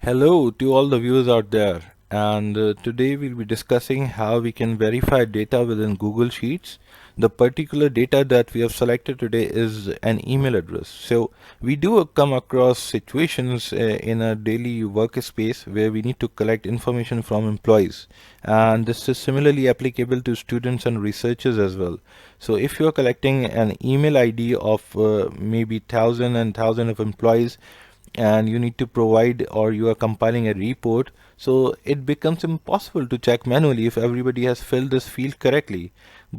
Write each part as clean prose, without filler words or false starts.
Hello to all the viewers out there, and today we'll be discussing how we can verify data within Google Sheets. The particular data that we have selected today is an email address. So we do come across situations in a daily workspace where we need to collect information from employees, and this is similarly applicable to students and researchers as well. So if you are collecting an email ID of maybe thousand and thousand of employees, and you need to provide, or you are compiling a report, so it becomes impossible to check manually if everybody has filled this field correctly.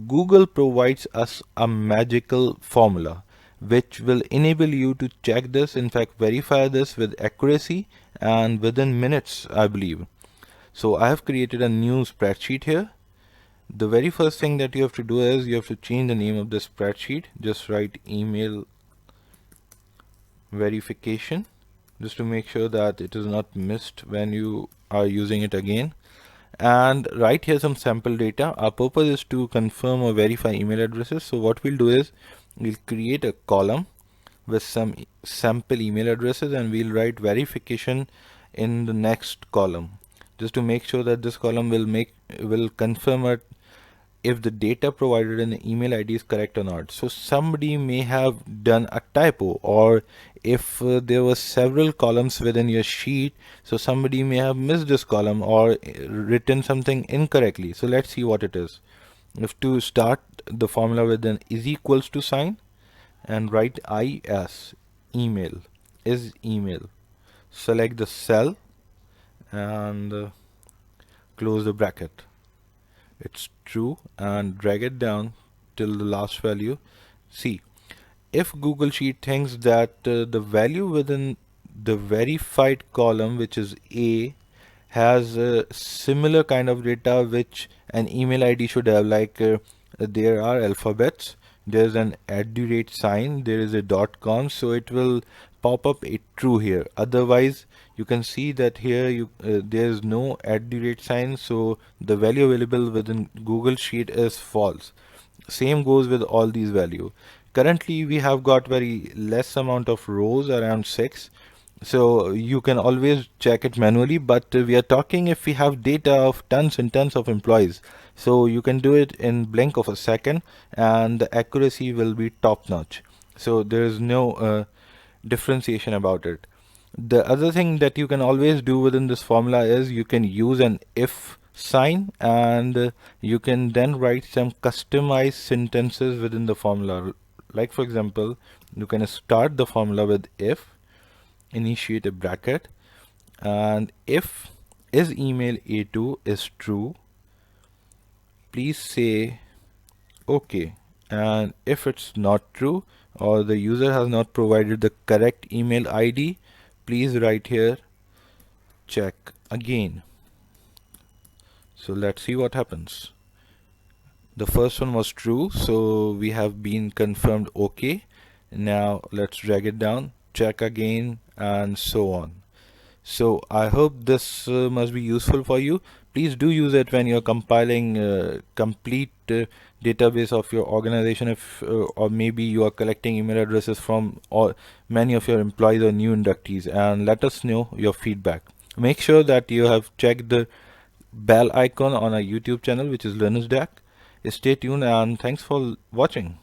Google provides us a magical formula which will enable you to check this, in fact verify this with accuracy and within minutes, I believe. So I have created a new spreadsheet here. The very first thing that you have to do is you have to change the name of the spreadsheet. Just write email verification, just to make sure that it is not missed when you are using it again. And write here some sample data. Our purpose is to confirm or verify email addresses. So what we'll do is we'll create a column with some sample email addresses, and we'll write verification in the next column, just to make sure that this column will confirm it if the data provided in the email ID is correct or not. So somebody may have done a typo, or if there were several columns within your sheet, so somebody may have missed this column or written something incorrectly. So let's see what it is. If to start the formula with an is equals to sign and write is email is email. Select the cell and close the bracket. It's true, and drag it down till the last value. See, if Google Sheet thinks that the value within the verified column, which is A, has a similar kind of data which an email ID should have, like there are alphabets, there's an @ sign, there is a .com, so it will pop up a true here. Otherwise, you can see that here there's no @ sign, so the value available within Google Sheet is false. Same goes with all these values. Currently we have got very less amount of rows, around 6, so you can always check it manually, but we are talking if we have data of tons and tons of employees, so you can do it in blink of a second and the accuracy will be top notch. So there is no differentiation about it. The other thing that you can always do within this formula is you can use an if sign, and you can then write some customized sentences within the formula. Like for example, you can start the formula with if, initiate a bracket, and if is email A2 is true, please say okay. And if it's not true, or the user has not provided the correct email ID, please write here check again. So let's see what happens. The first one was true, so we have been confirmed okay. Now let's drag it down, check again, and so on. So I hope this must be useful for you. Please do use it when you're compiling complete database of your organization, if or maybe you are collecting email addresses from many of your employees or new inductees, and let us know your feedback. Make sure that you have checked the bell icon on our YouTube channel, which is LearnersDAC. Stay tuned and thanks for watching.